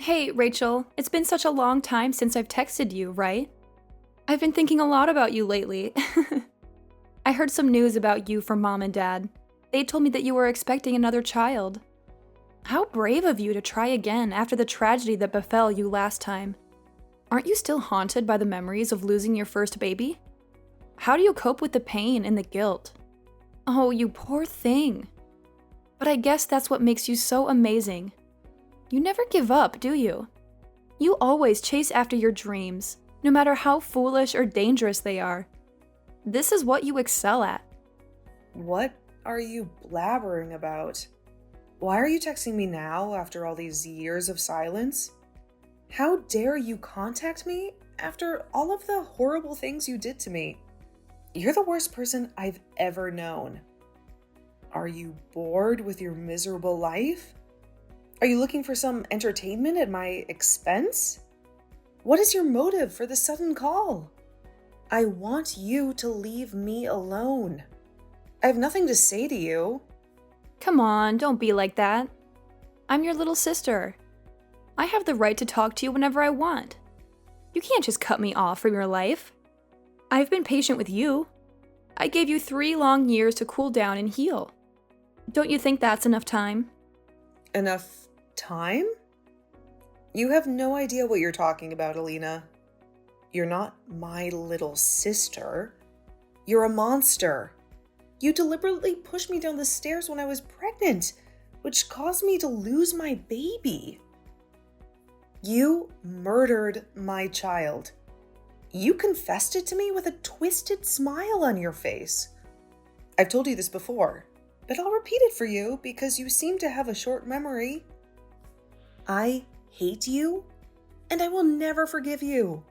Hey, Rachel, it's been such a long time since I've texted you, right? I've been thinking a lot about you lately. I heard some news about you from Mom and Dad. They told me that you were expecting another child. How brave of you to try again after the tragedy that befell you last time. Aren't you still haunted by the memories of losing your first baby? How do you cope with the pain and the guilt? Oh, you poor thing. But I guess that's what makes you so amazing. You never give up, do you? You always chase after your dreams, no matter how foolish or dangerous they are. This is what you excel at. What are you blabbering about? Why are you texting me now after all these years of silence? How dare you contact me after all of the horrible things you did to me? You're the worst person I've ever known. Are you bored with your miserable life? Are you looking for some entertainment at my expense? What is your motive for the sudden call? I want you to leave me alone. I have nothing to say to you. Come on, don't be like that. I'm your little sister. I have the right to talk to you whenever I want. You can't just cut me off from your life. I've been patient with you. I gave you 3 long years to cool down and heal. Don't you think that's enough time? Enough time? You have no idea what you're talking about, Alina. You're not my little sister. You're a monster. You deliberately pushed me down the stairs when I was pregnant, which caused me to lose my baby. You murdered my child. You confessed it to me with a twisted smile on your face. I've told you this before, but I'll repeat it for you because you seem to have a short memory. I hate you, and I will never forgive you.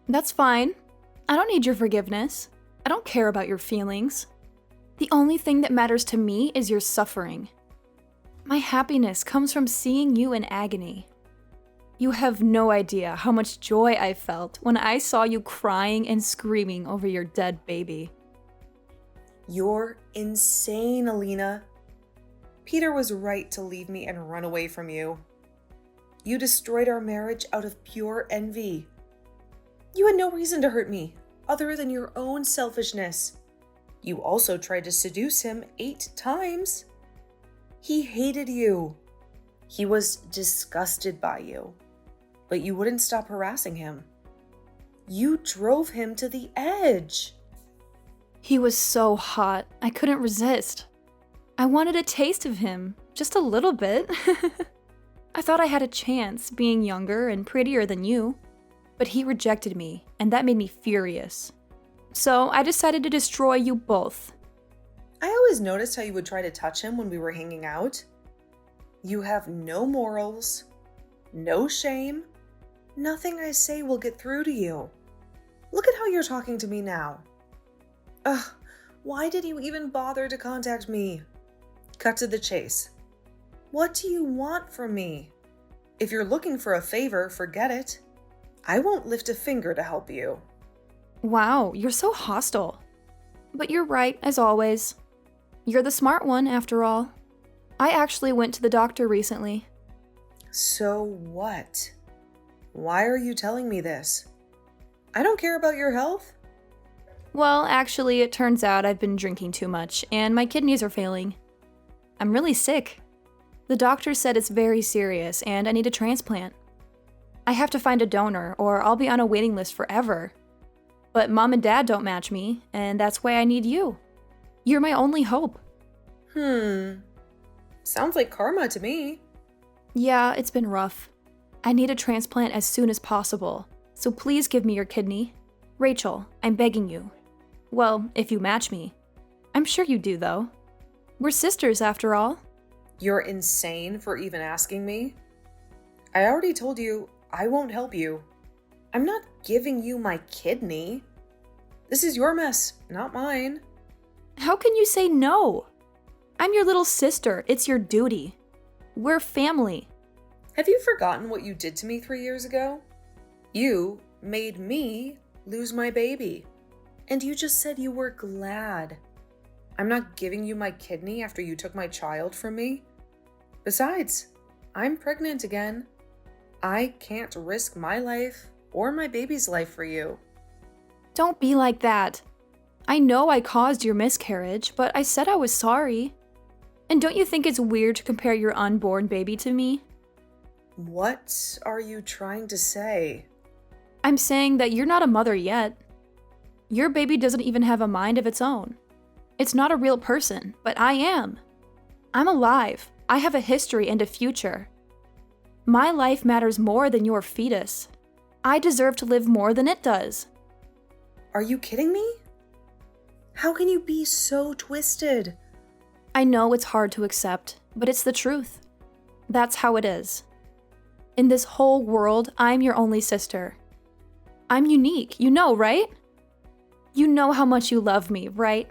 That's fine. I don't need your forgiveness. I don't care about your feelings. The only thing that matters to me is your suffering. My happiness comes from seeing you in agony. You have no idea how much joy I felt when I saw you crying and screaming over your dead baby. You're insane, Alina. Peter was right to leave me and run away from you. You destroyed our marriage out of pure envy. You had no reason to hurt me, other than your own selfishness. You also tried to seduce him 8 times. He hated you. He was disgusted by you, but you wouldn't stop harassing him. You drove him to the edge. He was so hot, I couldn't resist. I wanted a taste of him, just a little bit. I thought I had a chance, being younger and prettier than you. But he rejected me, and that made me furious. So I decided to destroy you both. I always noticed how you would try to touch him when we were hanging out. You have no morals, no shame. Nothing I say will get through to you. Look at how you're talking to me now. Ugh, why did you even bother to contact me? Cut to the chase. What do you want from me? If you're looking for a favor, forget it. I won't lift a finger to help you. Wow, you're so hostile. But you're right, as always. You're the smart one, after all. I actually went to the doctor recently. So what? Why are you telling me this? I don't care about your health. Well, actually, it turns out I've been drinking too much, and my kidneys are failing. I'm really sick. The doctor said it's very serious, and I need a transplant. I have to find a donor, or I'll be on a waiting list forever. But Mom and Dad don't match me, and that's why I need you. You're my only hope. Sounds like karma to me. Yeah, it's been rough. I need a transplant as soon as possible, so please give me your kidney. Rachel, I'm begging you. Well, if you match me. I'm sure you do, though. We're sisters, after all. You're insane for even asking me. I already told you I won't help you. I'm not giving you my kidney. This is your mess, not mine. How can you say no? I'm your little sister. It's your duty. We're family. Have you forgotten what you did to me 3 years ago? You made me lose my baby. And you just said you were glad. I'm not giving you my kidney after you took my child from me. Besides, I'm pregnant again. I can't risk my life or my baby's life for you. Don't be like that. I know I caused your miscarriage, but I said I was sorry. And don't you think it's weird to compare your unborn baby to me? What are you trying to say? I'm saying that you're not a mother yet. Your baby doesn't even have a mind of its own. It's not a real person, but I am. I'm alive. I have a history and a future. My life matters more than your fetus. I deserve to live more than it does. Are you kidding me? How can you be so twisted? I know it's hard to accept, but it's the truth. That's how it is. In this whole world, I'm your only sister. I'm unique, you know, right? You know how much you love me, right?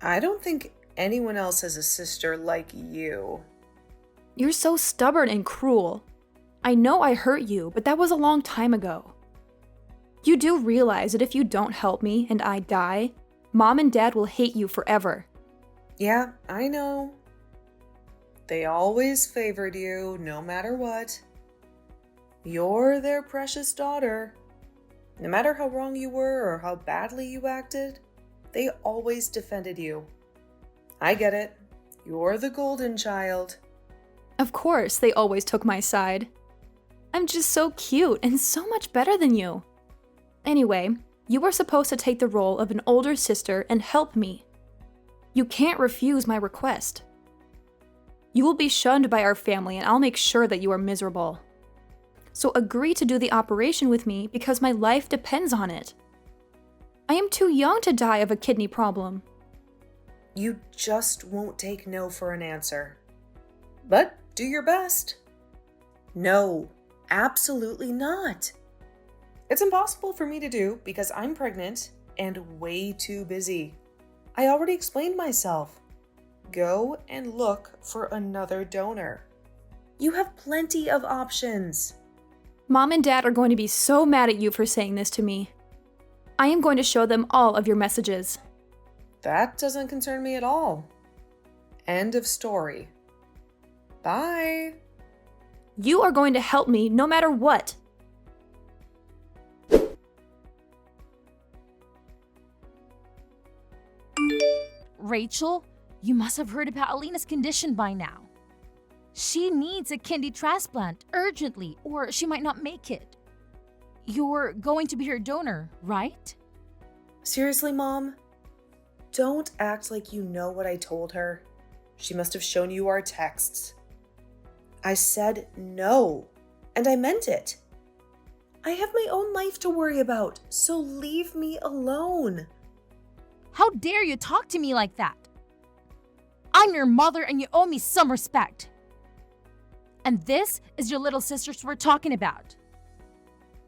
I don't think anyone else has a sister like you. You're so stubborn and cruel. I know I hurt you, but that was a long time ago. You do realize that if you don't help me and I die, Mom and Dad will hate you forever. Yeah, I know. They always favored you, no matter what. You're their precious daughter. No matter how wrong you were or how badly you acted, they always defended you. I get it. You're the golden child. Of course, they always took my side. I'm just so cute and so much better than you. Anyway, you were supposed to take the role of an older sister and help me. You can't refuse my request. You will be shunned by our family and I'll make sure that you are miserable. So agree to do the operation with me because my life depends on it. I am too young to die of a kidney problem. You just won't take no for an answer. But do your best. No, absolutely not. It's impossible for me to do because I'm pregnant and way too busy. I already explained myself. Go and look for another donor. You have plenty of options. Mom and Dad are going to be so mad at you for saying this to me. I am going to show them all of your messages. That doesn't concern me at all. End of story. Bye. You are going to help me no matter what. Rachel, you must have heard about Alina's condition by now. She needs a kidney transplant urgently, or she might not make it. You're going to be her donor, right? Seriously, Mom? Don't act like you know what I told her. She must have shown you our texts. I said no, and I meant it. I have my own life to worry about, so leave me alone. How dare you talk to me like that? I'm your mother and you owe me some respect. And this is your little sister we're talking about.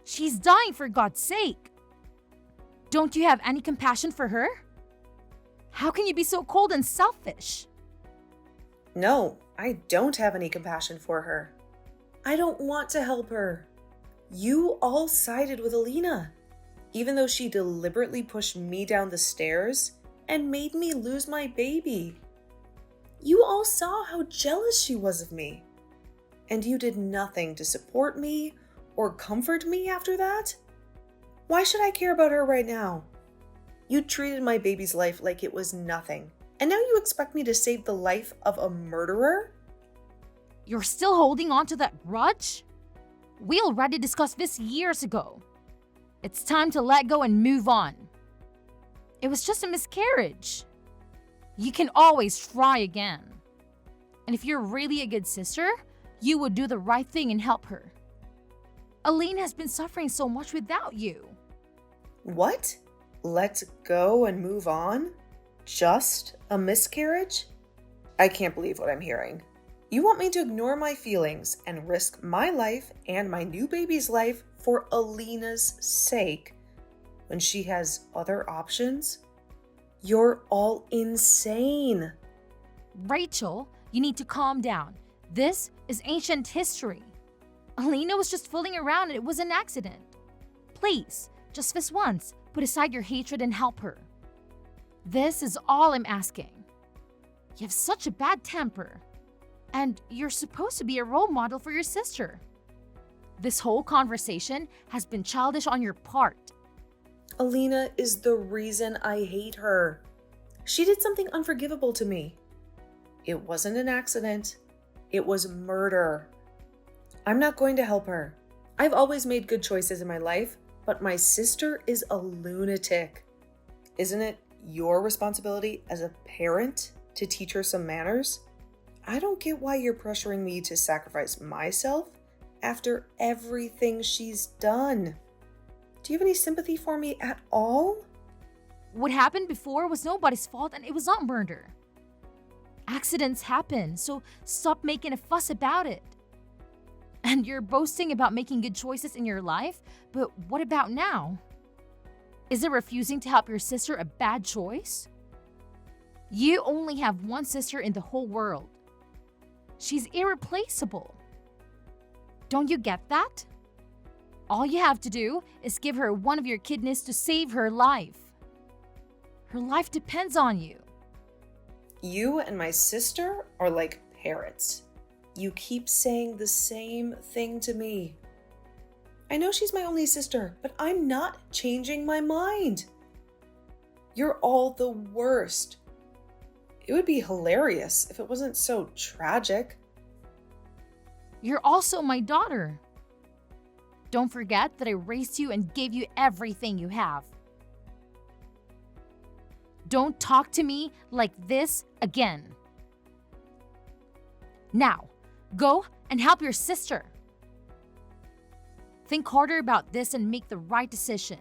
She's dying for God's sake. Don't you have any compassion for her? How can you be so cold and selfish? No, I don't have any compassion for her. I don't want to help her. You all sided with Alina, even though she deliberately pushed me down the stairs and made me lose my baby. You all saw how jealous she was of me. And you did nothing to support me or comfort me after that? Why should I care about her right now? You treated my baby's life like it was nothing, and now you expect me to save the life of a murderer? You're still holding on to that grudge? We already discussed this years ago. It's time to let go and move on. It was just a miscarriage. You can always try again. And if you're really a good sister, you would do the right thing and help her. Alina has been suffering so much without you. What? Let go and move on? Just a miscarriage? I can't believe what I'm hearing. You want me to ignore my feelings and risk my life and my new baby's life for Alina's sake when she has other options? You're all insane. Rachel, you need to calm down. This is ancient history. Alina was just fooling around and it was an accident. Please, just this once, put aside your hatred and help her. This is all I'm asking. You have such a bad temper. And you're supposed to be a role model for your sister. This whole conversation has been childish on your part. Alina is the reason I hate her. She did something unforgivable to me. It wasn't an accident. It was murder. I'm not going to help her. I've always made good choices in my life, but my sister is a lunatic. Isn't it your responsibility as a parent to teach her some manners? I don't get why you're pressuring me to sacrifice myself after everything she's done. Do you have any sympathy for me at all? What happened before was nobody's fault and it was not murder. Accidents happen, so stop making a fuss about it. And you're boasting about making good choices in your life, but what about now? Is it refusing to help your sister a bad choice? You only have one sister in the whole world. She's irreplaceable. Don't you get that? All you have to do is give her one of your kidneys to save her life. Her life depends on you. You and my sister are like parrots. You keep saying the same thing to me. I know she's my only sister, but I'm not changing my mind. You're all the worst. It would be hilarious if it wasn't so tragic. You're also my daughter. Don't forget that I raised you and gave you everything you have. Don't talk to me like this again. Now, go and help your sister. Think harder about this and make the right decision.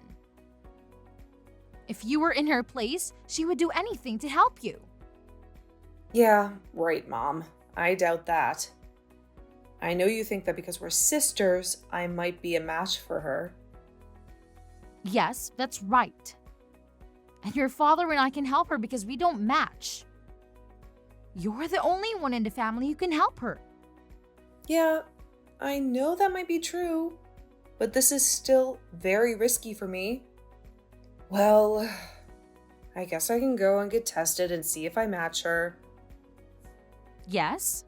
If you were in her place, she would do anything to help you. Yeah, right, Mom. I doubt that. I know you think that because we're sisters, I might be a match for her. Yes, that's right. And your father and I can help her because we don't match. You're the only one in the family who can help her. Yeah, I know that might be true, but this is still very risky for me. Well, I guess I can go and get tested and see if I match her. Yes?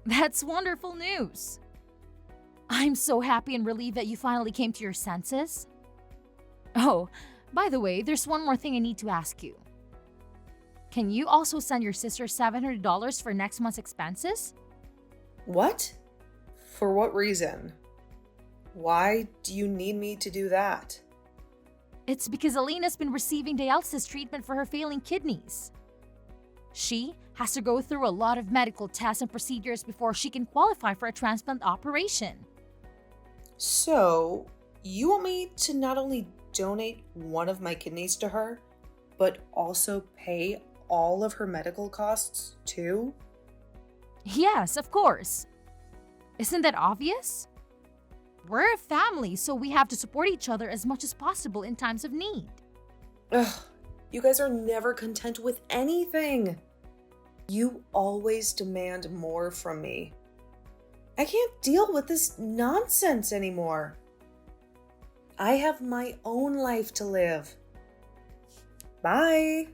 That's wonderful news. I'm so happy and relieved that you finally came to your senses. Oh, by the way, there's one more thing I need to ask you. Can you also send your sister $700 for next month's expenses? What? For what reason? Why do you need me to do that? It's because Alina's been receiving dialysis treatment for her failing kidneys. She has to go through a lot of medical tests and procedures before she can qualify for a transplant operation. So, you want me to not only donate one of my kidneys to her, but also pay all of her medical costs too? Yes, of course. Isn't that obvious? We're a family, so we have to support each other as much as possible in times of need. Ugh, you guys are never content with anything. You always demand more from me. I can't deal with this nonsense anymore. I have my own life to live. Bye.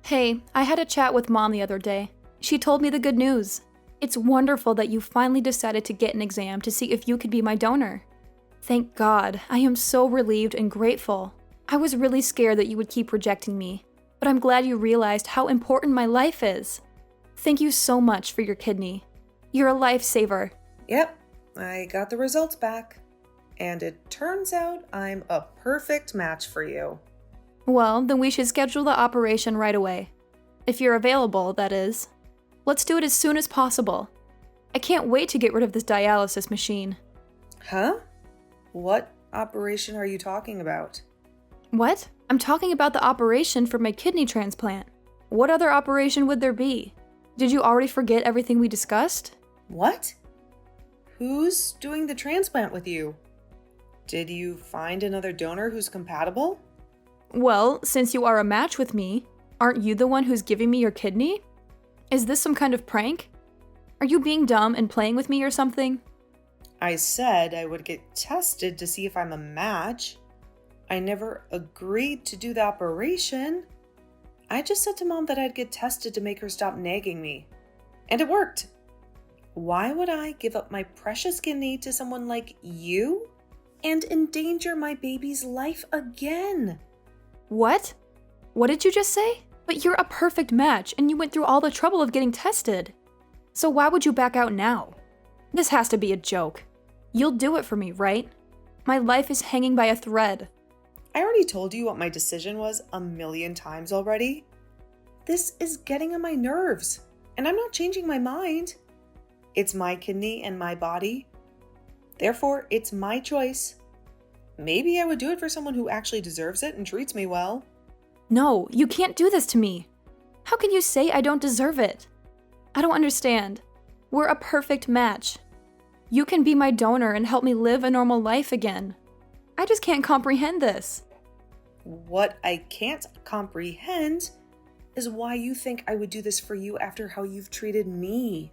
Hey, I had a chat with Mom the other day. She told me the good news. It's wonderful that you finally decided to get an exam to see if you could be my donor. Thank God, I am so relieved and grateful. I was really scared that you would keep rejecting me, but I'm glad you realized how important my life is. Thank you so much for your kidney. You're a lifesaver. Yep, I got the results back. And it turns out I'm a perfect match for you. Well, then we should schedule the operation right away. If you're available, that is. Let's do it as soon as possible. I can't wait to get rid of this dialysis machine. Huh? What operation are you talking about? What? I'm talking about the operation for my kidney transplant. What other operation would there be? Did you already forget everything we discussed? What? Who's doing the transplant with you? Did you find another donor who's compatible? Well, since you are a match with me, aren't you the one who's giving me your kidney? Is this some kind of prank? Are you being dumb and playing with me or something? I said I would get tested to see if I'm a match. I never agreed to do the operation. I just said to Mom that I'd get tested to make her stop nagging me. And it worked. Why would I give up my precious kidney to someone like you and endanger my baby's life again? What? What did you just say? But you're a perfect match, and you went through all the trouble of getting tested. So why would you back out now? This has to be a joke. You'll do it for me, right? My life is hanging by a thread. I already told you what my decision was 1,000,000 times already. This is getting on my nerves, and I'm not changing my mind. It's my kidney and my body. Therefore, it's my choice. Maybe I would do it for someone who actually deserves it and treats me well. No, you can't do this to me. How can you say I don't deserve it? I don't understand. We're a perfect match. You can be my donor and help me live a normal life again. I just can't comprehend this. What I can't comprehend is why you think I would do this for you after how you've treated me.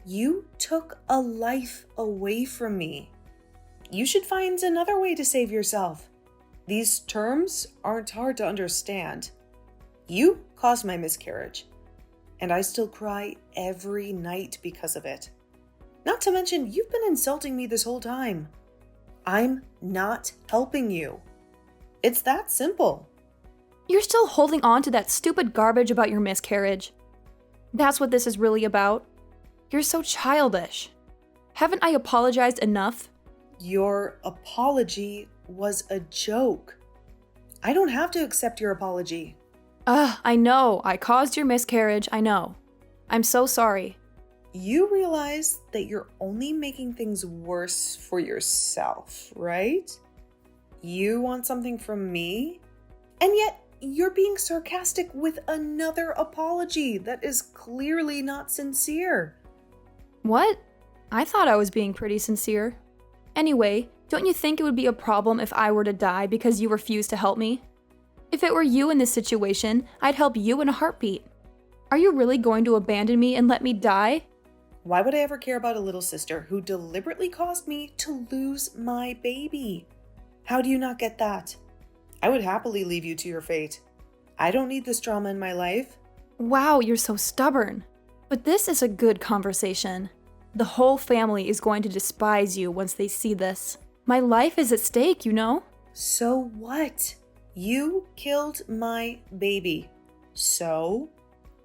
You took a life away from me. You should find another way to save yourself. These terms aren't hard to understand. You caused my miscarriage, and I still cry every night because of it. Not to mention, you've been insulting me this whole time. I'm not helping you. It's that simple. You're still holding on to that stupid garbage about your miscarriage. That's what this is really about. You're so childish. Haven't I apologized enough? Your apology was a joke. I don't have to accept your apology. I know. I caused your miscarriage. I know. I'm so sorry. You realize that you're only making things worse for yourself, right? You want something from me, and yet you're being sarcastic with another apology that is clearly not sincere. What? I thought I was being pretty sincere. Anyway, don't you think it would be a problem if I were to die because you refused to help me? If it were you in this situation, I'd help you in a heartbeat. Are you really going to abandon me and let me die? Why would I ever care about a little sister who deliberately caused me to lose my baby? How do you not get that? I would happily leave you to your fate. I don't need this drama in my life. Wow, you're so stubborn. But this is a good conversation. The whole family is going to despise you once they see this. My life is at stake, you know? So what? You killed my baby. So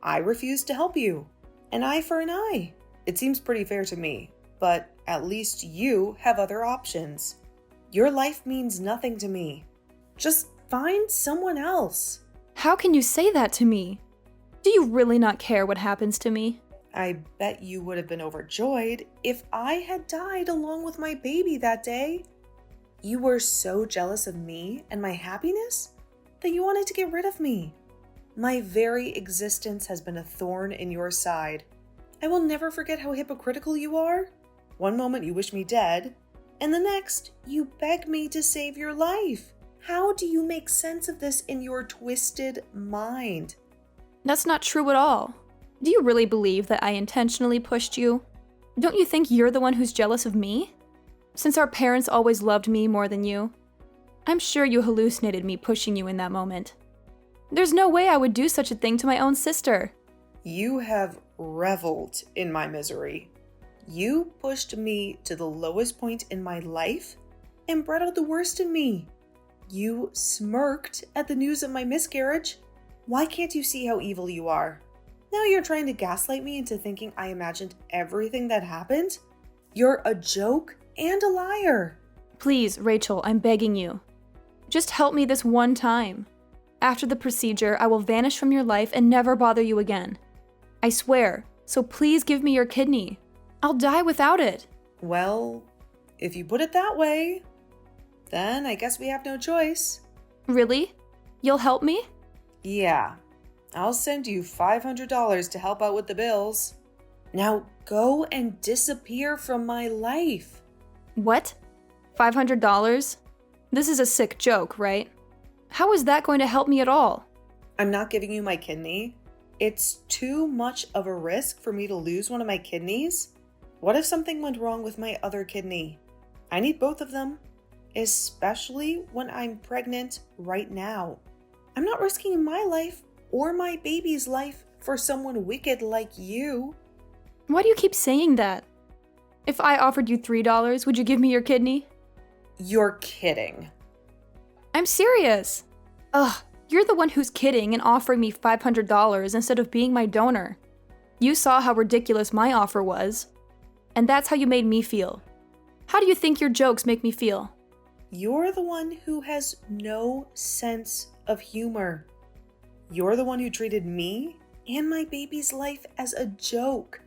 I refuse to help you. An eye for an eye. It seems pretty fair to me, but at least you have other options. Your life means nothing to me. Just find someone else. How can you say that to me? Do you really not care what happens to me? I bet you would have been overjoyed if I had died along with my baby that day. You were so jealous of me and my happiness that you wanted to get rid of me. My very existence has been a thorn in your side. I will never forget how hypocritical you are. One moment you wish me dead, and the next you beg me to save your life. How do you make sense of this in your twisted mind? That's not true at all. Do you really believe that I intentionally pushed you? Don't you think you're the one who's jealous of me? Since our parents always loved me more than you, I'm sure you hallucinated me pushing you in that moment. There's no way I would do such a thing to my own sister. You have reveled in my misery. You pushed me to the lowest point in my life and brought out the worst in me. You smirked at the news of my miscarriage. Why can't you see how evil you are? Now you're trying to gaslight me into thinking I imagined everything that happened? You're a joke and a liar. Please, Rachel, I'm begging you. Just help me this one time. After the procedure, I will vanish from your life and never bother you again. I swear, so please give me your kidney. I'll die without it. Well, if you put it that way, then I guess we have no choice. Really? You'll help me? Yeah, I'll send you $500 to help out with the bills. Now go and disappear from my life. What? $500? This is a sick joke, right? How is that going to help me at all? I'm not giving you my kidney. It's too much of a risk for me to lose one of my kidneys. What if something went wrong with my other kidney? I need both of them, especially when I'm pregnant right now. I'm not risking my life or my baby's life for someone wicked like you. Why do you keep saying that? If I offered you $3, would you give me your kidney? You're kidding. I'm serious. Ugh, you're the one who's kidding and offering me $500 instead of being my donor. You saw how ridiculous my offer was, and that's how you made me feel. How do you think your jokes make me feel? You're the one who has no sense of humor. You're the one who treated me and my baby's life as a joke.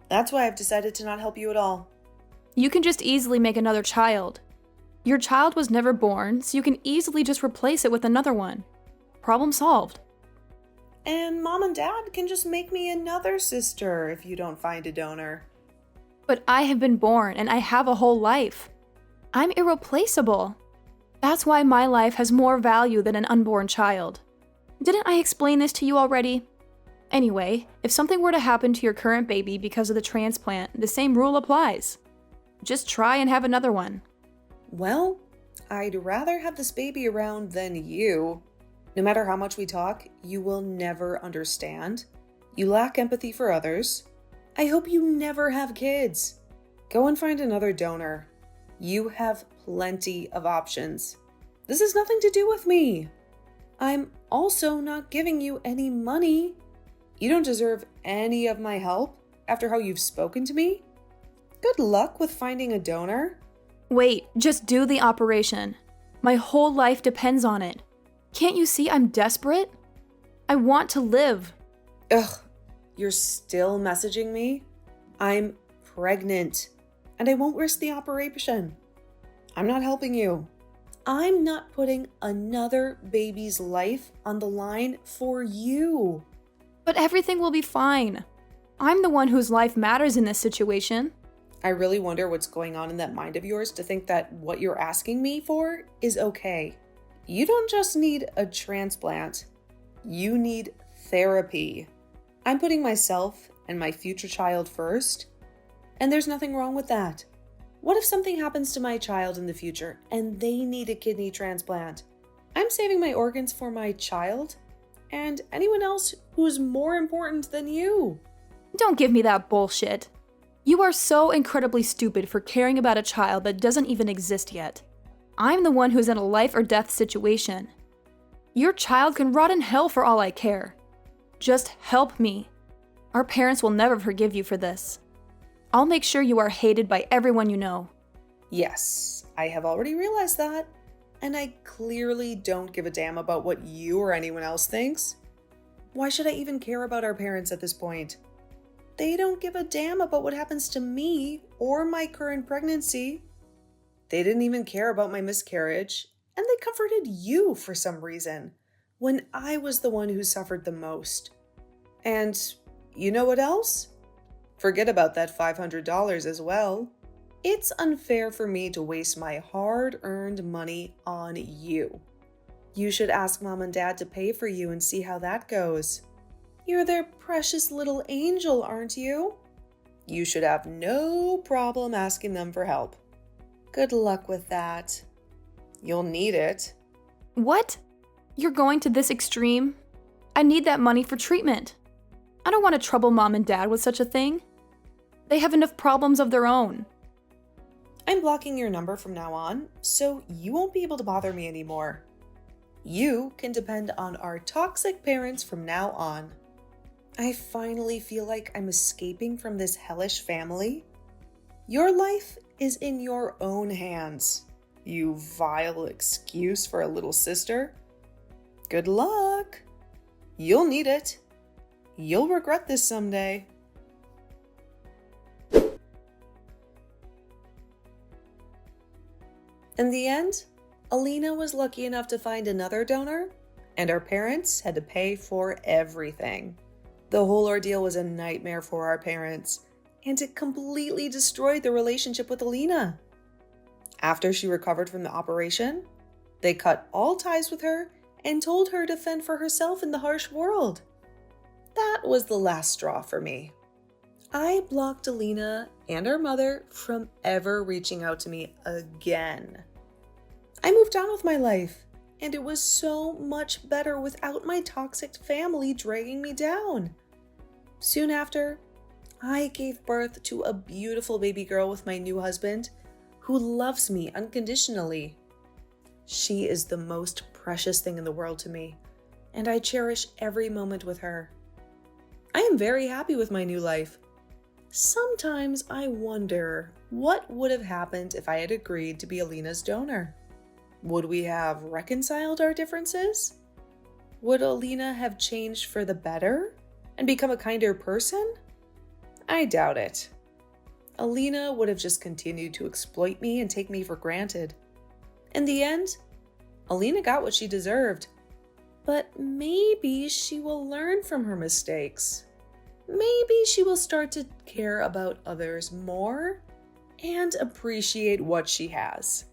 That's why I've decided to not help you at all. You can just easily make another child. Your child was never born, so you can easily just replace it with another one. Problem solved. And mom and dad can just make me another sister if you don't find a donor. But I have been born and I have a whole life. I'm irreplaceable. That's why my life has more value than an unborn child. Didn't I explain this to you already? Anyway, if something were to happen to your current baby because of the transplant, the same rule applies. Just try and have another one. Well, I'd rather have this baby around than you. No matter how much we talk, you will never understand. You lack empathy for others. I hope you never have kids. Go and find another donor. You have plenty of options. This has nothing to do with me. I'm also not giving you any money. You don't deserve any of my help after how you've spoken to me. Good luck with finding a donor. Wait, just do the operation. My whole life depends on it. Can't you see I'm desperate? I want to live. Ugh, you're still messaging me? I'm pregnant, and I won't risk the operation. I'm not helping you. I'm not putting another baby's life on the line for you. But everything will be fine. I'm the one whose life matters in this situation. I really wonder what's going on in that mind of yours to think that what you're asking me for is okay. You don't just need a transplant. You need therapy. I'm putting myself and my future child first, and there's nothing wrong with that. What if something happens to my child in the future and they need a kidney transplant? I'm saving my organs for my child and anyone else who's more important than you. Don't give me that bullshit. You are so incredibly stupid for caring about a child that doesn't even exist yet. I'm the one who's in a life or death situation. Your child can rot in hell for all I care. Just help me. Our parents will never forgive you for this. I'll make sure you are hated by everyone you know. Yes, I have already realized that. And I clearly don't give a damn about what you or anyone else thinks. Why should I even care about our parents at this point? They don't give a damn about what happens to me or my current pregnancy. They didn't even care about my miscarriage, and they comforted you for some reason, when I was the one who suffered the most. And you know what else? Forget about that $500 as well. It's unfair for me to waste my hard-earned money on you. You should ask mom and dad to pay for you and see how that goes. You're their precious little angel, aren't you? You should have no problem asking them for help. Good luck with that. You'll need it. What? You're going to this extreme? I need that money for treatment. I don't want to trouble mom and dad with such a thing. They have enough problems of their own. I'm blocking your number from now on, so you won't be able to bother me anymore. You can depend on our toxic parents from now on. I finally feel like I'm escaping from this hellish family. Your life is in your own hands, you vile excuse for a little sister. Good luck. You'll need it. You'll regret this someday. In the end, Alina was lucky enough to find another donor, and our parents had to pay for everything. The whole ordeal was a nightmare for our parents, and it completely destroyed the relationship with Alina. After she recovered from the operation, they cut all ties with her and told her to fend for herself in the harsh world. That was the last straw for me. I blocked Alina and her mother from ever reaching out to me again. I moved on with my life. and it was so much better without my toxic family dragging me down. Soon after, I gave birth to a beautiful baby girl with my new husband, who loves me unconditionally. She is the most precious thing in the world to me, and I cherish every moment with her. I am very happy with my new life. Sometimes I wonder what would have happened if I had agreed to be Alina's donor. Would we have reconciled our differences? Would Alina have changed for the better and become a kinder person? I doubt it. Alina would have just continued to exploit me and take me for granted. In the end, Alina got what she deserved. But maybe she will learn from her mistakes. Maybe she will start to care about others more and appreciate what she has.